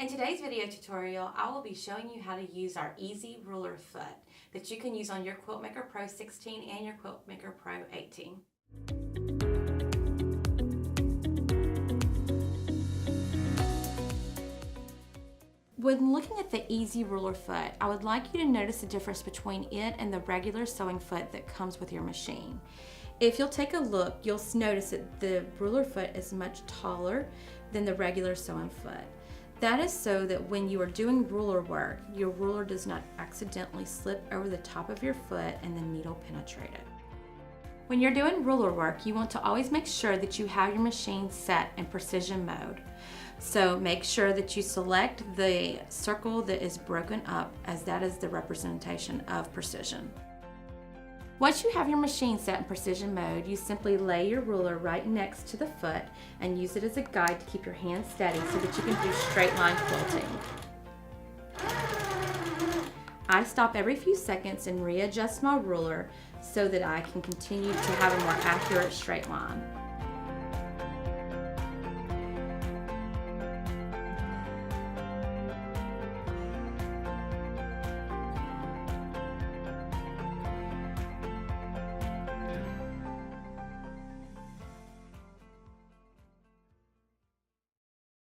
In today's video tutorial, I will be showing you how to use our easy ruler foot that you can use on your Quiltmaker Pro 16 and your Quiltmaker Pro 18. When looking at the easy ruler foot, I would like you to notice the difference between it and the regular sewing foot that comes with your machine. If you'll take a look, you'll notice that the ruler foot is much taller than the regular sewing foot. That is so that when you are doing ruler work, your ruler does not accidentally slip over the top of your foot and the needle penetrate it. When you're doing ruler work, you want to always make sure that you have your machine set in precision mode. So make sure that you select the circle that is broken up, as that is the representation of precision. Once you have your machine set in precision mode, you simply lay your ruler right next to the foot and use it as a guide to keep your hand steady so that you can do straight line quilting. I stop every few seconds and readjust my ruler so that I can continue to have a more accurate straight line.